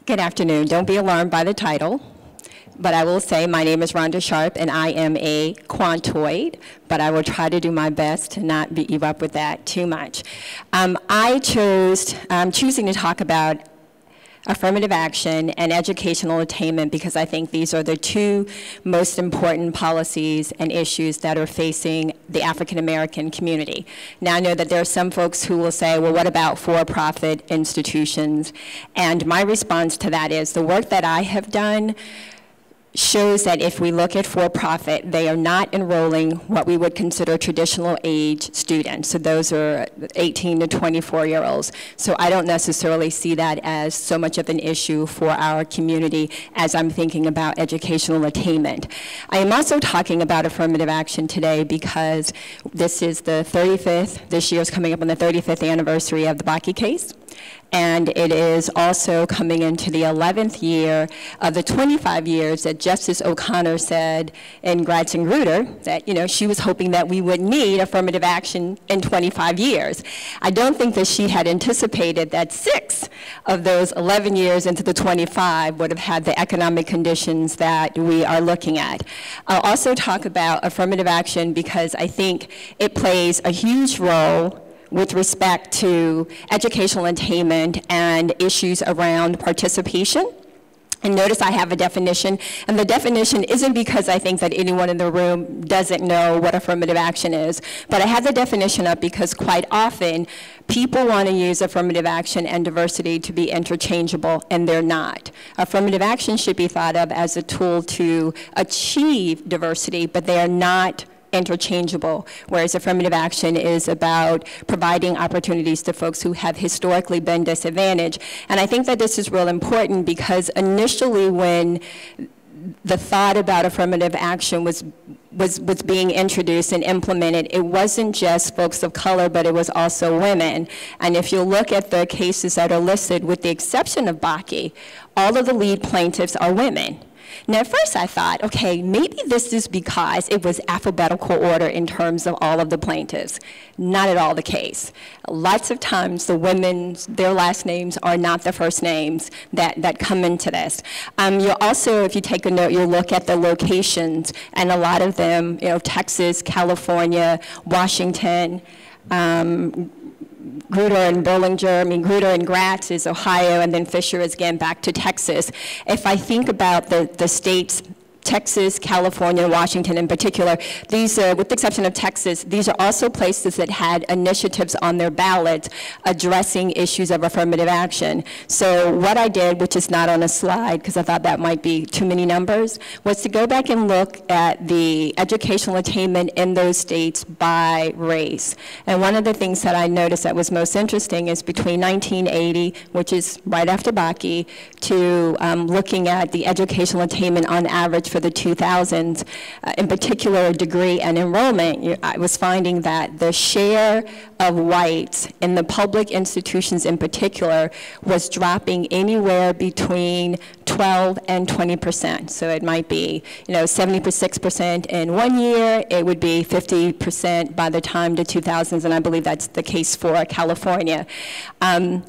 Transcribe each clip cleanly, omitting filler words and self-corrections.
Good afternoon. Don't be alarmed by the title, but I will say my name is Rhonda Sharpe, and I am a quantoid, but I will try to do my best to not beat you up with that too much. I'm choosing to talk about affirmative action and educational attainment because I think these are the two most important policies and issues that are facing the African American community. Now I know that there are some folks who will say, well, what about for-profit institutions? And my response to that is the work that I have done shows that if we look at for-profit, they are not enrolling what we would consider traditional age students. So those are 18 to 24-year-olds. So I don't necessarily see that as so much of an issue for our community as I'm thinking about educational attainment. I am also talking about affirmative action today because this is the 35th, this year is coming up on the 35th anniversary of the Bakke case. And it is also coming into the 11th year of the 25 years that Justice O'Connor said in Gratz and Grutter that, you know, she was hoping that we would need affirmative action in 25 years. I don't think that she had anticipated that 6 of those 11 years into the 25 would have had the economic conditions that we are looking at. I'll also talk about affirmative action because I think it plays a huge role with respect to educational attainment and issues around participation. And notice I have a definition, and the definition isn't because I think that anyone in the room doesn't know what affirmative action is, but I have the definition up because quite often people want to use affirmative action and diversity to be interchangeable, and they're not. Affirmative action should be thought of as a tool to achieve diversity, but they are not interchangeable, whereas affirmative action is about providing opportunities to folks who have historically been disadvantaged. And I think that this is real important because initially when the thought about affirmative action was being introduced and implemented, it wasn't just folks of color, but it was also women. And if you look at the cases that are listed, with the exception of Bakke, all of the lead plaintiffs are women. Now, at first I thought, okay, maybe this is because it was alphabetical order in terms of all of the plaintiffs. Not at all the case. Lots of times the women's, their last names are not the first names that come into this. You'll also, if you take a note, you'll look at the locations, and a lot of them, you know, Texas, California, Washington, Grutter and Bollinger, Grutter and Gratz is Ohio, and then Fisher is again back to Texas. If I think about the states, Texas, California, Washington in particular, these, with the exception of Texas, these are also places that had initiatives on their ballot addressing issues of affirmative action. So what I did, which is not on a slide because I thought that might be too many numbers, was to go back and look at the educational attainment in those states by race. And one of the things that I noticed that was most interesting is between 1980, which is right after Bakke, to looking at the educational attainment on average for the 2000s, in particular degree and enrollment, I was finding that the share of whites in the public institutions in particular was dropping anywhere between 12 and 20%. So it might be, you know, 76% in one year, it would be 50% by the time to 2000s, and I believe that's the case for California. And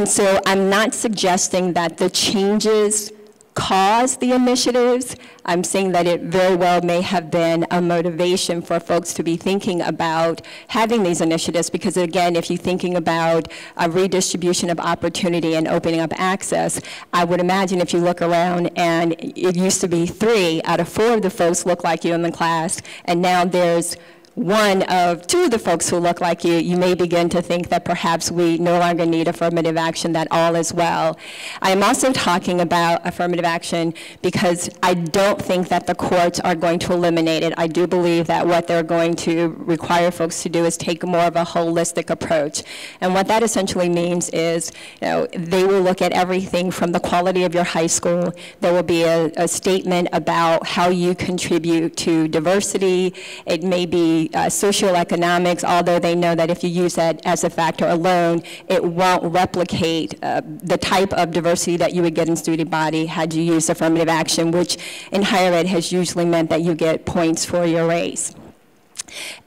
so I'm not suggesting that the changes caused the initiatives. I'm saying that it very well may have been a motivation for folks to be thinking about having these initiatives because, again, if you're thinking about a redistribution of opportunity and opening up access, I would imagine if you look around and it used to be 3 out of 4 of the folks look like you in the class, and now there's 1 of 2 of the folks who look like you may begin to think that perhaps we no longer need affirmative action, that all is well. I am also talking about affirmative action because I don't think that the courts are going to eliminate it. I do believe that what they're going to require folks to do is take more of a holistic approach. And what that essentially means is, you know, they will look at everything from the quality of your high school. There will be a statement about how you contribute to diversity. It may be socioeconomics, although they know that if you use that as a factor alone, it won't replicate the type of diversity that you would get in student body had you used affirmative action, which in higher ed has usually meant that you get points for your race.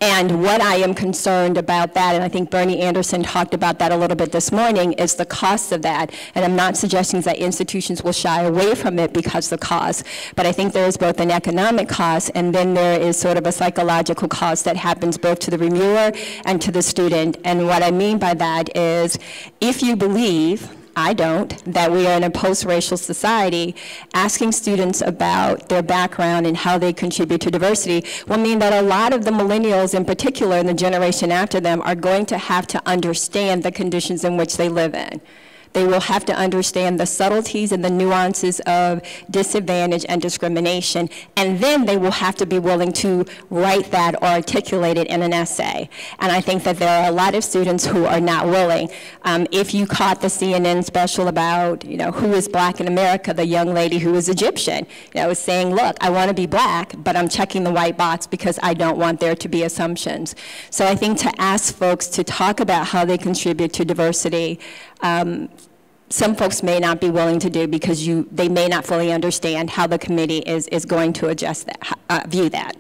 And what I am concerned about that, and I think Bernie Anderson talked about that a little bit this morning, is the cost of that. And I'm not suggesting that institutions will shy away from it because of the cost, but I think there is both an economic cost and then there is sort of a psychological cost that happens both to the reviewer and to the student. And what I mean by that is, if you believe, I don't, that we are in a post-racial society, asking students about their background and how they contribute to diversity will mean that a lot of the millennials in particular and the generation after them are going to have to understand the conditions in which they live in. They will have to understand the subtleties and the nuances of disadvantage and discrimination, and then they will have to be willing to write that or articulate it in an essay. And I think that there are a lot of students who are not willing. If you caught the CNN special about, who is black in America, the young lady who was Egyptian, was saying, look, I want to be black, but I'm checking the white box because I don't want there to be assumptions. So I think to ask folks to talk about how they contribute to diversity, some folks may not be willing to do because they may not fully understand how the committee is going to adjust that, view that.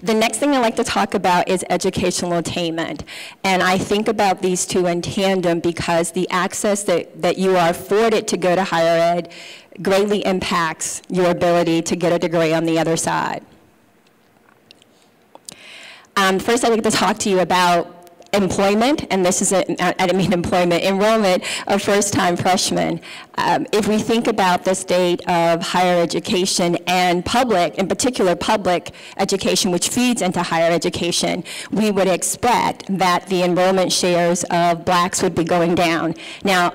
The next thing I'd like to talk about is educational attainment. And I think about these two in tandem because the access that you are afforded to go to higher ed greatly impacts your ability to get a degree on the other side. First, I'd like to talk to you about employment, and this is, I didn't mean employment, enrollment of first-time freshmen. If we think about the state of higher education and public, in particular public education, which feeds into higher education, we would expect that the enrollment shares of blacks would be going down. Now,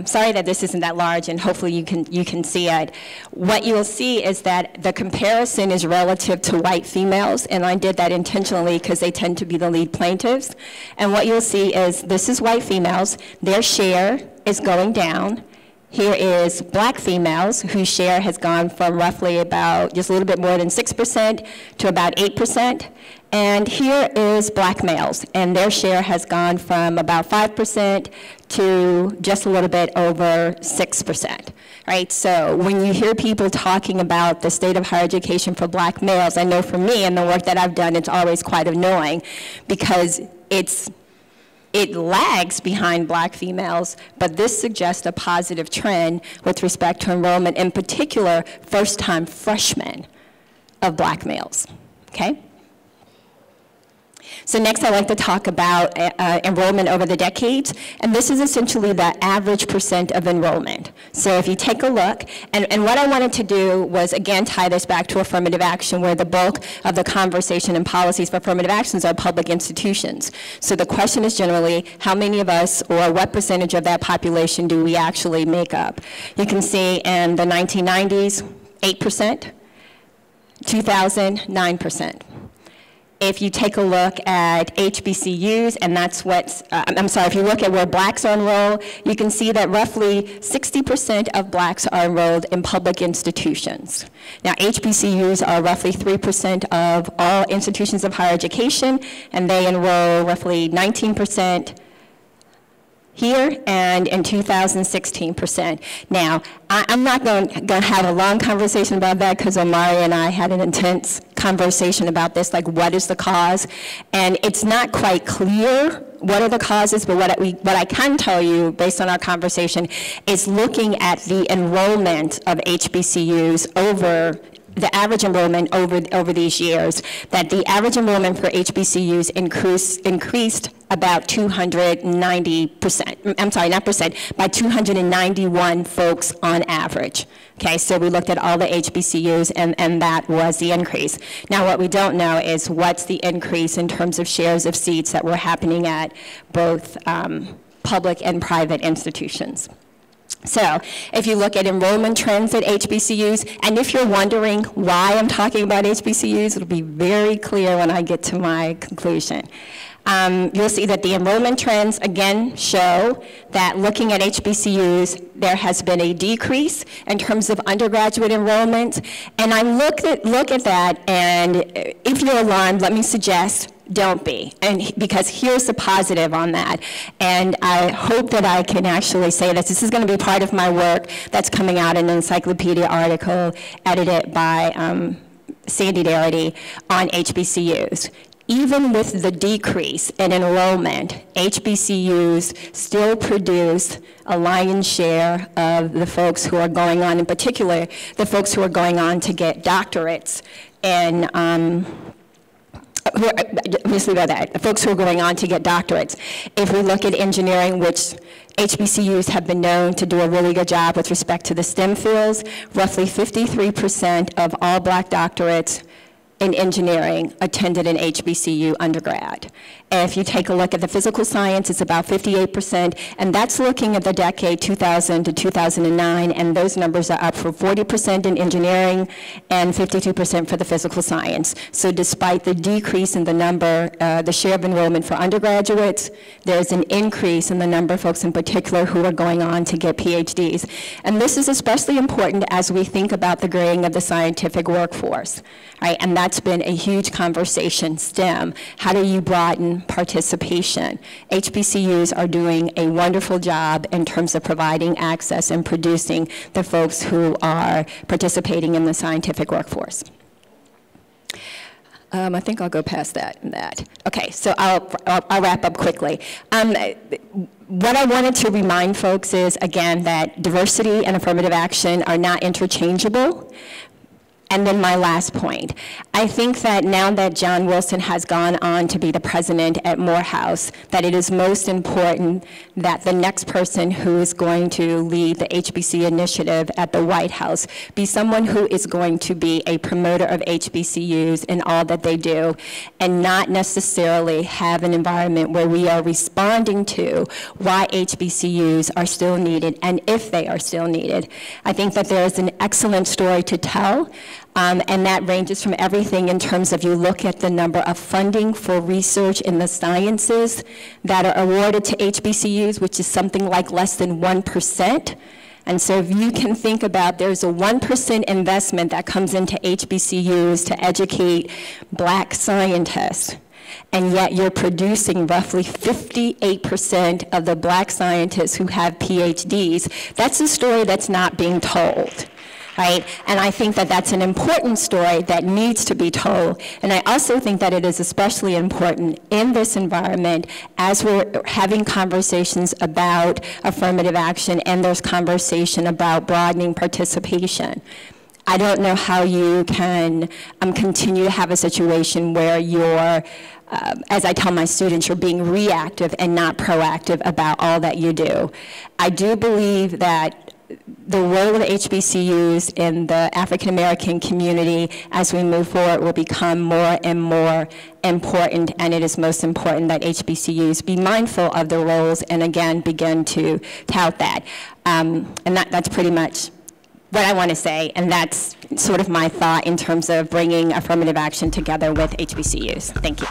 sorry that this isn't that large, and hopefully you can see it. What you will see is that the comparison is relative to white females, and I did that intentionally because they tend to be the lead plaintiffs. And what you'll see is this is white females. Their share is going down. Here is black females whose share has gone from roughly about just a little bit more than 6% to about 8%. And here is black males, and their share has gone from about 5% to just a little bit over 6%, right? So when you hear people talking about the state of higher education for black males, I know for me and the work that I've done, it's always quite annoying because it lags behind black females, but this suggests a positive trend with respect to enrollment, in particular, first-time freshmen of black males, okay? So next I'd like to talk about enrollment over the decades, and this is essentially the average percent of enrollment. So if you take a look, and what I wanted to do was again tie this back to affirmative action, where the bulk of the conversation and policies for affirmative actions are public institutions. So the question is generally, how many of us or what percentage of that population do we actually make up? You can see in the 1990s, 8%, 2000, 9%. If you take a look at HBCUs, and that's what's, if you look at where blacks are enrolled, you can see that roughly 60% of blacks are enrolled in public institutions. Now, HBCUs are roughly 3% of all institutions of higher education, and they enroll roughly 19% here, and in 2016%. Now, I'm not going to have a long conversation about that because Omari and I had an intense conversation about this, like what is the cause? And it's not quite clear what are the causes, but what I can tell you based on our conversation is looking at the enrollment of HBCUs over the average enrollment over these years, that the average enrollment for HBCUs increased about 290%, I'm sorry, not percent, by 291 folks on average. Okay, so we looked at all the HBCUs and that was the increase. Now what we don't know is what's the increase in terms of shares of seats that were happening at both public and private institutions. So if you look at enrollment trends at HBCUs, and if you're wondering why I'm talking about HBCUs, it'll be very clear when I get to my conclusion. You'll see that the enrollment trends, again, show that looking at HBCUs, there has been a decrease in terms of undergraduate enrollment. And I look at that, and if you're alarmed, let me suggest don't be, and because here's the positive on that. And I hope that I can actually say this. This is going to be part of my work that's coming out in an encyclopedia article edited by solidarity on HBCUs. Even with the decrease in enrollment, HBCUs still produce a lion's share of the folks who are going on, in particular, the folks who are going on to get doctorates in the folks who are going on to get doctorates. If we look at engineering, which HBCUs have been known to do a really good job with respect to the STEM fields, roughly 53% of all black doctorates in engineering attended an HBCU undergrad. And if you take a look at the physical science, it's about 58%, and that's looking at the decade 2000 to 2009, and those numbers are up from 40% in engineering and 52% for the physical science. So despite the decrease in the number, the share of enrollment for undergraduates, there's an increase in the number of folks in particular who are going on to get PhDs. And this is especially important as we think about the graying of the scientific workforce, right? And that's been a huge conversation, STEM. How do you broaden participation? HBCUs are doing a wonderful job in terms of providing access and producing the folks who are participating in the scientific workforce. I think I'll go past that. Okay, so I'll wrap up quickly. What I wanted to remind folks is, again, that diversity and affirmative action are not interchangeable. And then my last point, I think that now that John Wilson has gone on to be the president at Morehouse, that it is most important that the next person who is going to lead the HBC initiative at the White House be someone who is going to be a promoter of HBCUs in all that they do, and not necessarily have an environment where we are responding to why HBCUs are still needed and if they are still needed. I think that there is an excellent story to tell. And that ranges from everything in terms of you look at the number of funding for research in the sciences that are awarded to HBCUs, which is something like less than 1%. And so if you can think about there's a 1% investment that comes into HBCUs to educate black scientists, and yet you're producing roughly 58% of the black scientists who have PhDs, that's a story that's not being told. Right? And I think that that's an important story that needs to be told. And I also think that it is especially important in this environment as we're having conversations about affirmative action and there's conversation about broadening participation. I don't know how you can continue to have a situation where you're, as I tell my students, you're being reactive and not proactive about all that you do. I do believe that the role of HBCUs in the African American community as we move forward will become more and more important, and it is most important that HBCUs be mindful of their roles and again begin to tout that. And that's pretty much what I want to say, and that's sort of my thought in terms of bringing affirmative action together with HBCUs. Thank you.